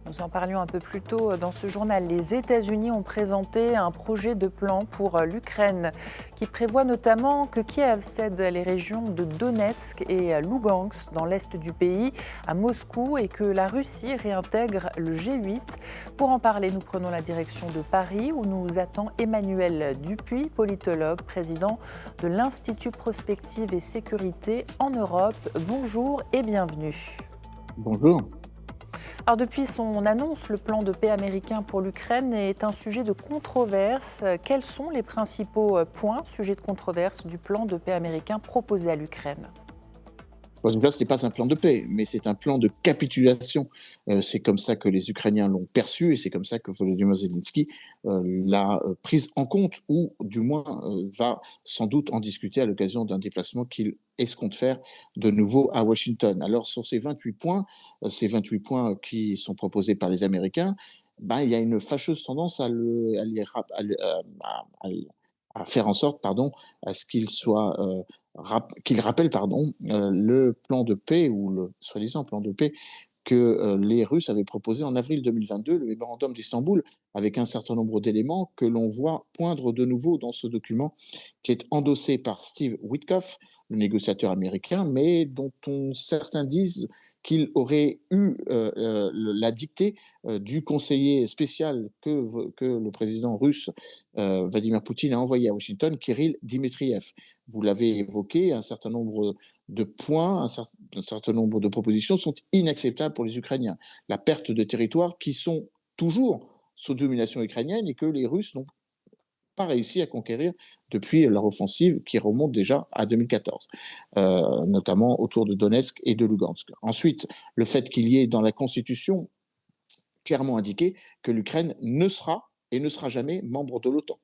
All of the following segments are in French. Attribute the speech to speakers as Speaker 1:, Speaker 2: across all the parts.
Speaker 1: Nous en parlions un peu plus tôt dans ce journal. Les États-Unis ont présenté un projet de plan pour l'Ukraine qui prévoit notamment que Kiev cède les régions de Donetsk et Lougansk dans l'est du pays à Moscou et que la Russie réintègre le G8. Pour en parler, nous prenons la direction de Paris où nous attend Emmanuel Dupuis, politologue, président de l'Institut Prospective et Sécurité en Europe. Bonjour et bienvenue.
Speaker 2: Bonjour.
Speaker 1: Alors depuis son annonce, le plan de paix américain pour l'Ukraine est un sujet de controverse. Quels sont les principaux points, sujets de controverse du plan de paix américain proposé à l'Ukraine ?
Speaker 2: Là, ce n'est pas un plan de paix, mais c'est un plan de capitulation. C'est comme ça que les Ukrainiens l'ont perçu et c'est comme ça que Volodymyr Zelensky l'a prise en compte ou du moins va sans doute en discuter à l'occasion d'un déplacement qu'il escompte faire de nouveau à Washington. Alors sur ces 28 points, qui sont proposés par les Américains, il y a une fâcheuse tendance à faire en sorte à ce qu'il rappelle le plan de paix ou le soi-disant plan de paix que les Russes avaient proposé en avril 2022, le mémorandum d'Istanbul, avec un certain nombre d'éléments que l'on voit poindre de nouveau dans ce document qui est endossé par Steve Witkoff, le négociateur américain, mais dont certains disent qu'il aurait eu la dictée du conseiller spécial que le président russe Vladimir Poutine a envoyé à Washington, Kirill Dmitriev. Vous l'avez évoqué, un certain nombre de points, un certain nombre de propositions sont inacceptables pour les Ukrainiens. La perte de territoires qui sont toujours sous domination ukrainienne et que les Russes n'ont pas réussi à conquérir depuis leur offensive qui remonte déjà à 2014, notamment autour de Donetsk et de Lugansk. Ensuite, le fait qu'il y ait dans la Constitution clairement indiqué que l'Ukraine ne sera et ne sera jamais membre de l'OTAN,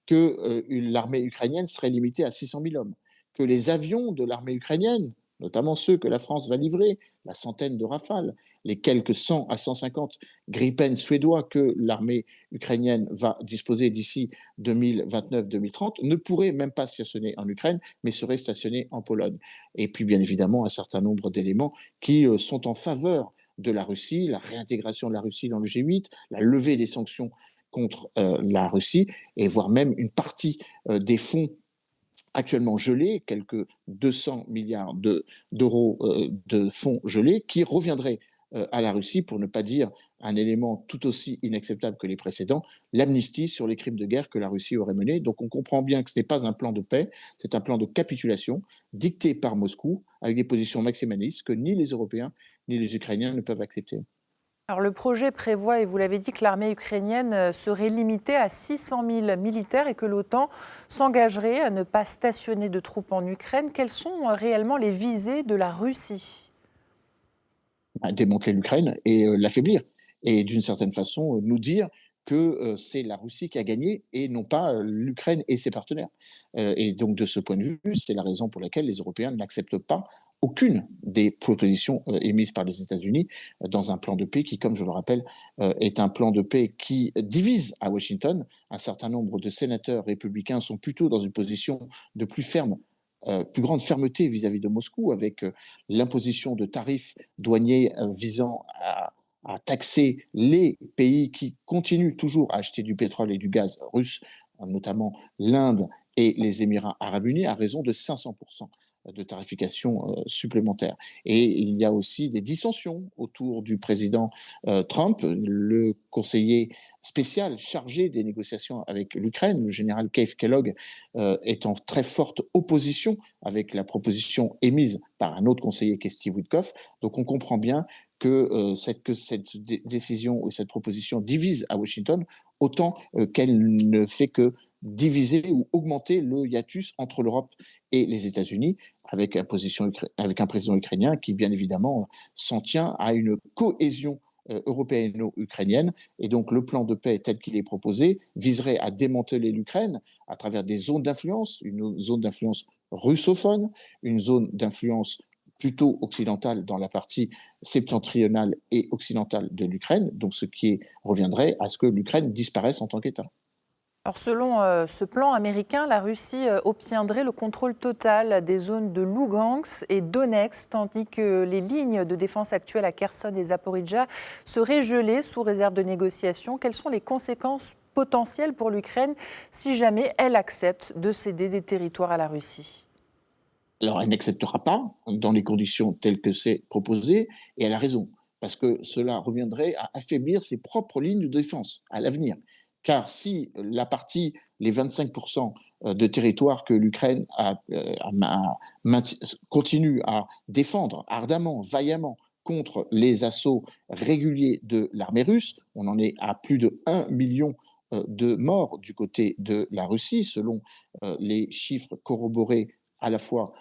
Speaker 2: que l'armée ukrainienne serait limitée à 600 000 hommes, que les avions de l'armée ukrainienne, notamment ceux que la France va livrer, la centaine de Rafale, les quelques 100 à 150 Gripen suédois que l'armée ukrainienne va disposer d'ici 2029-2030, ne pourraient même pas stationner en Ukraine, mais seraient stationnés en Pologne. Et puis, bien évidemment, un certain nombre d'éléments qui sont en faveur de la Russie, la réintégration de la Russie dans le G8, la levée des sanctions contre la Russie, et voire même une partie des fonds actuellement gelés, quelques 200 milliards d'euros de fonds gelés, qui reviendraient à la Russie, pour ne pas dire un élément tout aussi inacceptable que les précédents, l'amnistie sur les crimes de guerre que la Russie aurait menés. Donc on comprend bien que ce n'est pas un plan de paix, c'est un plan de capitulation dicté par Moscou, avec des positions maximalistes que ni les Européens ni les Ukrainiens ne peuvent accepter.
Speaker 1: Alors le projet prévoit, et vous l'avez dit, que l'armée ukrainienne serait limitée à 600 000 militaires et que l'OTAN s'engagerait à ne pas stationner de troupes en Ukraine. Quelles sont réellement les visées de la Russie ?
Speaker 2: Démanteler l'Ukraine et l'affaiblir. Et d'une certaine façon, nous dire que c'est la Russie qui a gagné et non pas l'Ukraine et ses partenaires. Et donc, de ce point de vue, c'est la raison pour laquelle les Européens n'acceptent pas aucune des propositions émises par les États-Unis dans un plan de paix qui, comme je le rappelle, est un plan de paix qui divise à Washington. Un certain nombre de sénateurs républicains sont plutôt dans une position de plus grande fermeté vis-à-vis de Moscou, avec l'imposition de tarifs douaniers visant à taxer les pays qui continuent toujours à acheter du pétrole et du gaz russe, notamment l'Inde et les Émirats arabes unis, à raison de 500% de tarification supplémentaire. Et il y a aussi des dissensions autour du président Trump. Le conseiller spécial chargé des négociations avec l'Ukraine, le général Keith Kellogg, est en très forte opposition avec la proposition émise par un autre conseiller qui est Steve Witkoff. Donc on comprend bien que cette décision ou cette proposition divise à Washington autant qu'elle ne fait que diviser ou augmenter le hiatus entre l'Europe et les États-Unis, avec un président ukrainien qui, bien évidemment, s'en tient à une cohésion européano-ukrainienne. Et donc, le plan de paix tel qu'il est proposé viserait à démanteler l'Ukraine à travers des zones d'influence, une zone d'influence russophone, une zone d'influence plutôt occidentale dans la partie septentrionale et occidentale de l'Ukraine, donc ce qui reviendrait à ce que l'Ukraine disparaisse en tant qu'État.
Speaker 1: Alors selon ce plan américain, la Russie obtiendrait le contrôle total des zones de Lugansk et Donetsk, tandis que les lignes de défense actuelles à Kherson et Zaporijjia seraient gelées sous réserve de négociation. Quelles sont les conséquences potentielles pour l'Ukraine si jamais elle accepte de céder des territoires à la Russie?
Speaker 2: Alors, elle n'acceptera pas dans les conditions telles que c'est proposé, et elle a raison, parce que cela reviendrait à affaiblir ses propres lignes de défense à l'avenir. Car si la partie, les 25% de territoire que l'Ukraine continue à défendre ardemment, vaillamment, contre les assauts réguliers de l'armée russe, on en est à plus de 1 million de morts du côté de la Russie, selon les chiffres corroborés à la fois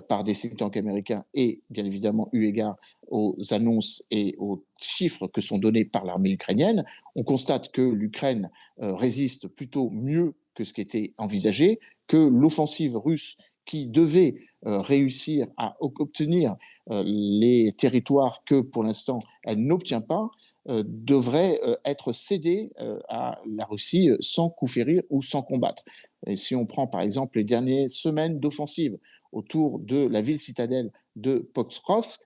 Speaker 2: par des think tanks américains et bien évidemment eu égard aux annonces et aux chiffres que sont donnés par l'armée ukrainienne, on constate que l'Ukraine résiste plutôt mieux que ce qui était envisagé, que l'offensive russe qui devait réussir à obtenir les territoires que pour l'instant elle n'obtient pas, devrait être cédée à la Russie sans coup férir ou sans combattre. Et si on prend par exemple les dernières semaines d'offensive autour de la ville citadelle de Pokrovsk,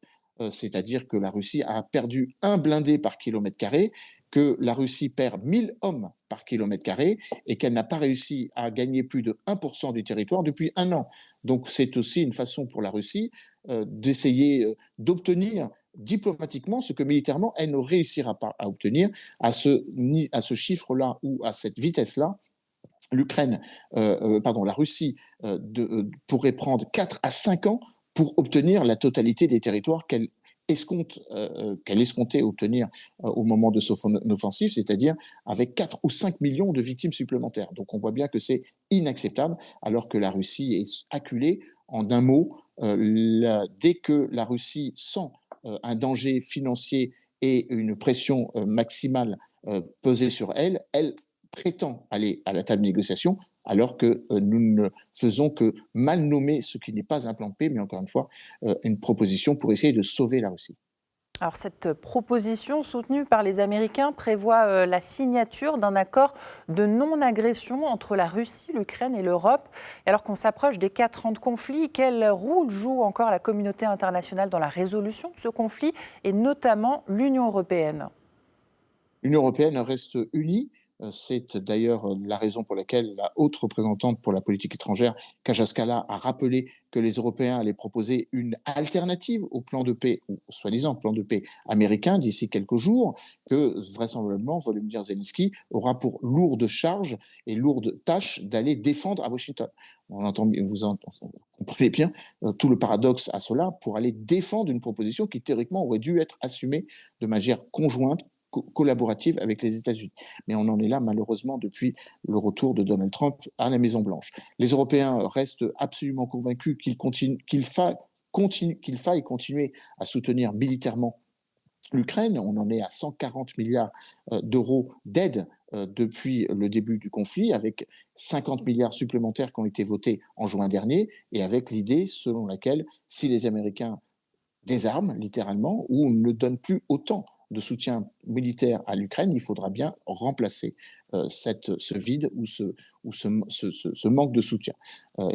Speaker 2: c'est-à-dire que la Russie a perdu un blindé par kilomètre carré, que la Russie perd 1 000 hommes par kilomètre carré et qu'elle n'a pas réussi à gagner plus de 1% du territoire depuis un an. Donc c'est aussi une façon pour la Russie d'essayer d'obtenir diplomatiquement ce que militairement elle ne réussira pas à obtenir à ce chiffre-là ou à cette vitesse-là. La Russie pourrait prendre 4 à 5 ans pour obtenir la totalité des territoires qu'elle escomptait obtenir au moment de son offensive, c'est-à-dire avec 4 ou 5 millions de victimes supplémentaires. Donc on voit bien que c'est inacceptable, alors que la Russie est acculée. En un mot, dès que la Russie sent un danger financier et une pression maximale peser sur elle, elle prétend aller à la table de négociation, alors que nous ne faisons que mal nommer ce qui n'est pas un plan de paix, mais encore une fois, une proposition pour essayer de sauver la Russie.
Speaker 1: Alors cette proposition soutenue par les Américains prévoit la signature d'un accord de non-agression entre la Russie, l'Ukraine et l'Europe. Et alors qu'on s'approche des 4 ans de conflit, quel rôle joue encore la communauté internationale dans la résolution de ce conflit, et notamment l'Union européenne?
Speaker 2: L'Union européenne reste unie. C'est d'ailleurs la raison pour laquelle la haute représentante pour la politique étrangère, Kaja Kallas, a rappelé que les Européens allaient proposer une alternative au plan de paix, ou soi-disant plan de paix américain d'ici quelques jours, que vraisemblablement Volodymyr Zelensky aura pour lourde charge et lourde tâche d'aller défendre à Washington. Vous comprenez bien tout le paradoxe à cela, pour aller défendre une proposition qui théoriquement aurait dû être assumée de manière conjointe, collaborative avec les États-Unis. Mais on en est là, malheureusement, depuis le retour de Donald Trump à la Maison-Blanche. Les Européens restent absolument convaincus qu'il faille continuer à soutenir militairement l'Ukraine. On en est à 140 milliards d'euros d'aide depuis le début du conflit, avec 50 milliards supplémentaires qui ont été votés en juin dernier, et avec l'idée selon laquelle si les Américains désarment littéralement ou ne donnent plus autant de soutien militaire à l'Ukraine, il faudra bien remplacer ce vide ou ce manque de soutien.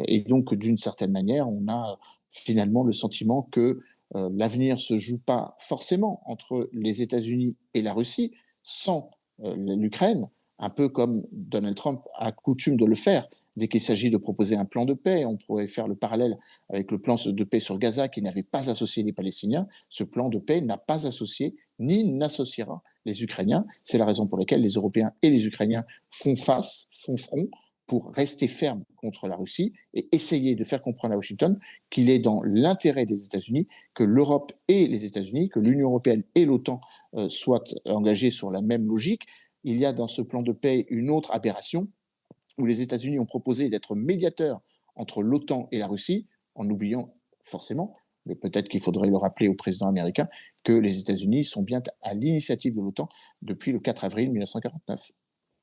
Speaker 2: Et donc, d'une certaine manière, on a finalement le sentiment que l'avenir ne se joue pas forcément entre les États-Unis et la Russie, sans l'Ukraine, un peu comme Donald Trump a coutume de le faire. Dès qu'il s'agit de proposer un plan de paix, on pourrait faire le parallèle avec le plan de paix sur Gaza qui n'avait pas associé les Palestiniens. Ce plan de paix n'a pas associé ni n'associera les Ukrainiens. C'est la raison pour laquelle les Européens et les Ukrainiens font front pour rester fermes contre la Russie et essayer de faire comprendre à Washington qu'il est dans l'intérêt des États-Unis que l'Europe et les États-Unis, que l'Union européenne et l'OTAN soient engagés sur la même logique. Il y a dans ce plan de paix une autre aberration, où les États-Unis ont proposé d'être médiateurs entre l'OTAN et la Russie, en oubliant forcément, mais peut-être qu'il faudrait le rappeler au président américain, que les États-Unis sont bien à l'initiative de l'OTAN depuis le 4 avril 1949.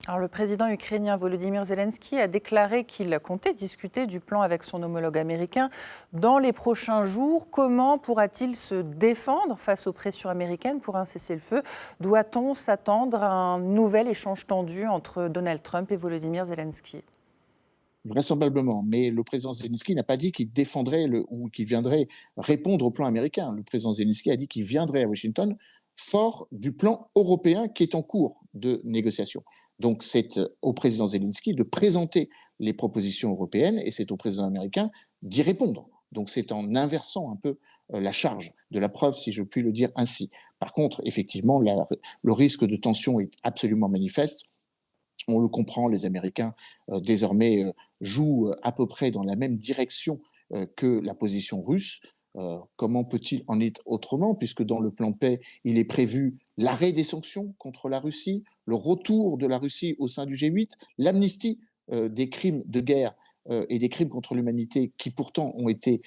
Speaker 1: Alors, le président ukrainien Volodymyr Zelensky a déclaré qu'il comptait discuter du plan avec son homologue américain dans les prochains jours. Comment pourra-t-il se défendre face aux pressions américaines pour un cessez-le-feu? Doit-on s'attendre à un nouvel échange tendu entre Donald Trump et Volodymyr Zelensky?
Speaker 2: Vraisemblablement, mais le président Zelensky n'a pas dit qu'il défendrait ou qu'il viendrait répondre au plan américain. Le président Zelensky a dit qu'il viendrait à Washington fort du plan européen qui est en cours de négociation. Donc c'est au président Zelensky de présenter les propositions européennes et c'est au président américain d'y répondre. Donc c'est en inversant un peu la charge de la preuve, si je puis le dire ainsi. Par contre, effectivement, le risque de tension est absolument manifeste. On le comprend, les Américains désormais jouent à peu près dans la même direction que la position russe. Comment peut-il en être autrement, puisque dans le plan paix, il est prévu l'arrêt des sanctions contre la Russie, le retour de la Russie au sein du G8, l'amnistie des crimes de guerre et des crimes contre l'humanité qui pourtant ont été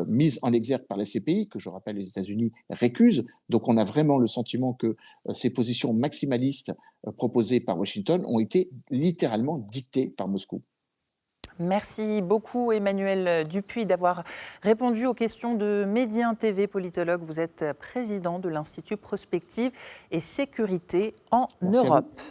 Speaker 2: mises en exergue par la CPI, que je rappelle les États-Unis récusent. Donc on a vraiment le sentiment que ces positions maximalistes proposées par Washington ont été littéralement dictées par Moscou.
Speaker 1: Merci beaucoup Emmanuel Dupuis d'avoir répondu aux questions de Médien TV, politologue. Vous êtes président de l'Institut Prospective et Sécurité en
Speaker 2: Merci à vous.
Speaker 1: Europe.